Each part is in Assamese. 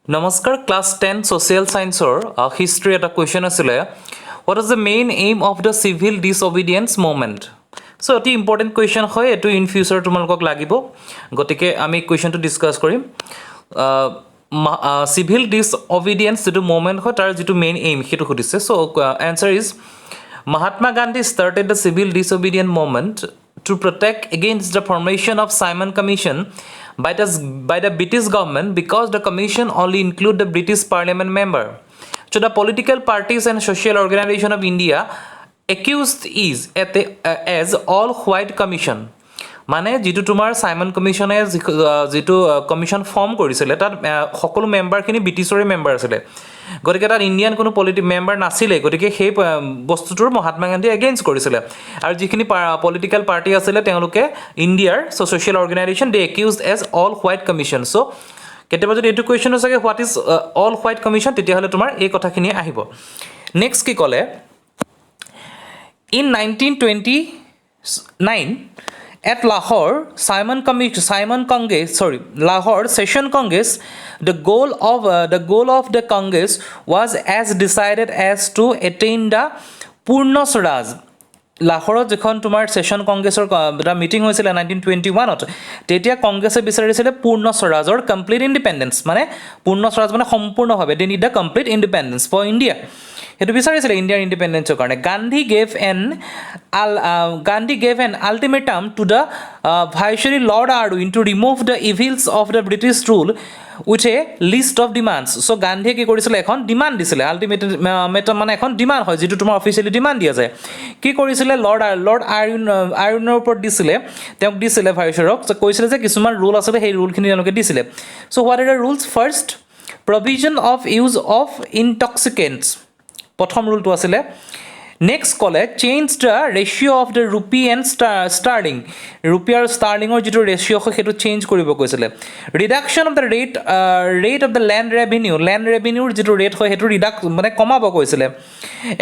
নমস্কাৰ ক্লাছ 10 social scienceৰ history এটা question আছিলে what is the main aim of the civil disobedience movement so অতি important question হয় এটো in future তোমালোকক লাগিব গতিকে আমি questionটো ডিসকাস কৰিম civil disobedience যেটো movement হয় তাৰ যেটো main aim হেতু খুদিছে so answer is Mahatma Gandhi started the civil disobedience movement to protect against the formation of Simon Commission by the British government because the commission only include the British parliament member. So the political parties and social organization of India accused is as all white commission. মানে যেটো তোমাৰ সাইমন কমিশনে যেটো কমিশন ফৰ্ম কৰিছিলে তাত সকলো মেম্বাৰখিনি ব্ৰিটিছৰে মেম্বাৰ আছিল গতিকে তাত ইণ্ডিয়ান কোনো পলিটিক মেম্বাৰ নাছিলে গতিকে সেই বস্তুটোৰ মহাত্মা গান্ধী এগেইনষ্ট কৰিছিলে আৰু যিখিনি পলিটিক্যাল পাৰ্টি আছিল তেওঁলোকে ইণ্ডিয়াৰ social organization they accused as all white commission so কেতিয়াবা যদি এইটো কোৱেশ্চন আছে what is all white commission তেতিয়া হলে তোমাৰ এই কথাখিনি আহিব নেক্সট কি ক'লে in 1929 at Lahore, Lahore Session Congress, the goal of the Congress was as decided as to attain the Purna Swaraj. লাহোৰত যখন তোমাৰ সেশন কংগ্ৰেছৰ মিটিং হৈছিল 1921 ত তেতিয়া কংগ্ৰেছে বিচাৰিছিল পূৰ্ণ স্বৰাজৰ কমপ্লিট ইন্ডিপেন্ডেন্স মানে পূৰ্ণ স্বৰাজ মানে সম্পূৰ্ণভাৱে they need the complete independence for India হেতু বিচাৰিছিল ইণ্ডিয়াৰ ইন্ডিপেন্ডেন্সৰ কাৰণে Gandhi gave an ultimatum to the viceroy lord Irwin to remove the evils of the British rule with a list of demands so গান্ধীয়ে কি কৰিছিল এখন ডিমাণ্ড দিছিলে আল্টিমেটাম মানে এখন ডিমাণ্ড হয় যেটো তোমাৰ অফিচিয়েলি ডিমাণ্ড দিয়া যায় কি কৰিছিলে লৰ্ড আৰউইনৰ ওপৰত দিছিলে তেওঁক দিছিলে ভাইসৰয়ক কৈছিলে যে কিছুমান ৰুল আছে সেই ৰুলখিনি তেওঁলোকে দিছিলে so what are the rules first prohibition of use of intoxicants প্ৰথম ৰুলটো আছিলে নেক্সট ক'লে change the ratio' of the rupee and sterling rupee আৰু ষ্টাৰ্লিঙৰ যিটো ৰেচিঅ' হয় সেইটো চেঞ্জ কৰিব কৈছিলে reduction of the rate of the land ৰেভিনিউৰ যিটো ৰেট হয় সেইটো মানে কমাব কৈছিলে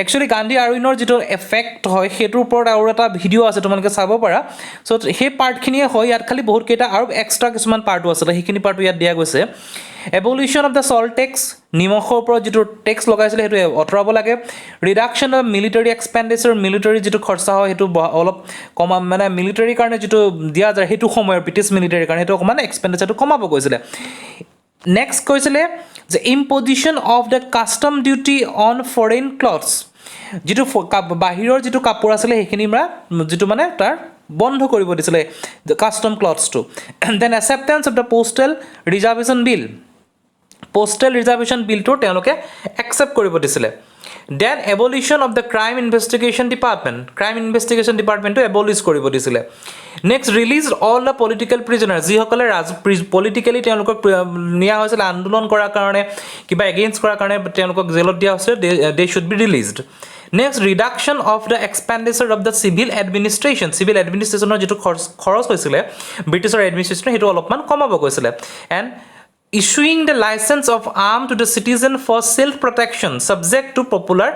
একচুৱেলি গান্ধী আৰউইনৰ যিটো এফেক্ট হয় সেইটোৰ ওপৰত আৰু এটা ভিডিঅ' আছে তোমালোকে চাব পাৰা চ' সেই পাৰ্টখিনিয়ে হয় ইয়াত খালি বহুতকেইটা আৰু এক্সট্ৰা কিছুমান পাৰ্টো আছিলে সেইখিনি পাৰ্টো ইয়াত দিয়া গৈছে এবলিউশ্যন অফ দ্য চল্ট টেক্স নিমখৰ ওপৰত যিটো টেক্স লগাইছিলে সেইটো আঁতৰাব লাগে reduction of military expenditure military যিটো খৰচা হয় সেইটো অলপ কমা মানে মিলিটাৰীৰ কাৰণে যিটো দিয়া যায় সেইটো সময়ৰ ব্ৰিটিছ মিলিটাৰীৰ কাৰণে সেইটো অকণমান এক্সপেণ্ডিচাৰটো কমাব কৈছিলে নেক্সট কৈছিলে যে imposition of the custom duty on foreign cloths যিটো বাহিৰৰ যিটো কাপোৰ আছিলে সেইখিনি যিটো মানে তাৰ বন্ধ কৰিব দিছিলে কাষ্টম ক্লথছটো then acceptance of the postal reservation বিলটো তেওঁলোকে একচেপ্ট কৰিব দিছিলে then abolition of the crime investigation ডিপাৰ্টমেণ্টটো এবলিছ কৰিব দিছিলে next release all the political prisoner যিসকলে পলিটিকেলি তেওঁলোকক নিয়া হৈছিলে আন্দোলন কৰাৰ কাৰণে কিবা এগেইনষ্ট কৰাৰ কাৰণে তেওঁলোকক জেলত দিয়া হৈছিলে they should be released next reduction of the expenditure of the civil এডমিনিষ্ট্ৰেশ্যনৰ যিটো খৰচ হৈছিলে ব্ৰিটিছৰ এডমিনিষ্ট্ৰেশ্যনৰ সেইটো অলপমান কমাব কৈছিলে and issuing the license of arm to the citizen for self protection subject to popular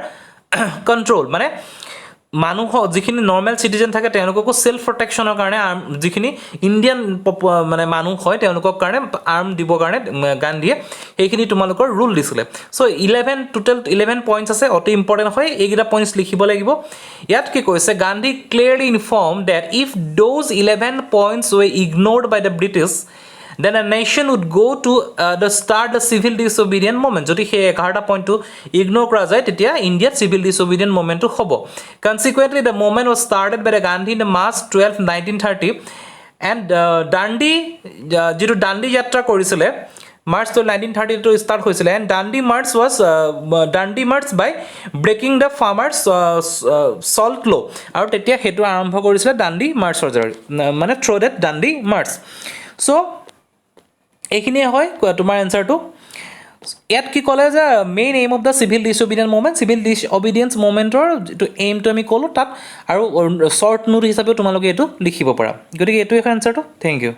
control মানে মানুহ যিখিনি নৰ্মেল সিটিজেন থাকে তেওঁলোককো সেলফ প্ৰটেকশ্যনৰ কাৰণে যিখিনি ইণ্ডিয়ান মানে মানুহ হয় তেওঁলোকৰ কাৰণে আৰ্ম দিবৰ কাৰণে গান্ধীয়ে সেইখিনি তোমালোকৰ ৰুল দিছিলে সো 11 পইণ্টছ আছে অতি ইম্পৰ্টেণ্ট হয় এইকেইটা পইণ্টছ লিখিব লাগিব ইয়াত কি কৈছে Gandhi clearly inform that if those 11 points were ignored by the British then a nation would go to start the civil disobedience movement যদি সেই 11টা পইণ্টটো ইগনোৰ কৰা যায় তেতিয়া ইণ্ডিয়াত civil disobedience movement টো হ'ব consequently the movement was started by the Gandhi in March 12 1930 and যিটো দাণ্ডি যাত্ৰা কৰিছিলে March 12 1930 টো ষ্টাৰ্ট হৈছিলে and Dandi March by breaking the farmers salt law আৰু তেতিয়া হেতু আৰম্ভ কৰিছিলে দাণ্ডি মাৰ্চৰ মানে through that Dandi March so এইখিনিয়ে হয় তোমাৰ এনসাৰটো ইয়াত কি ক'লে যে main aim of the civil disobedience মুভমেণ্টৰ যিটো এইমটো আমি ক'লোঁ তাত আৰু শ্বৰ্ট নোট হিচাপেও তোমালোকে এইটো লিখিব পাৰা গতিকে এইটো এখন এনসাৰটো থেংক ইউ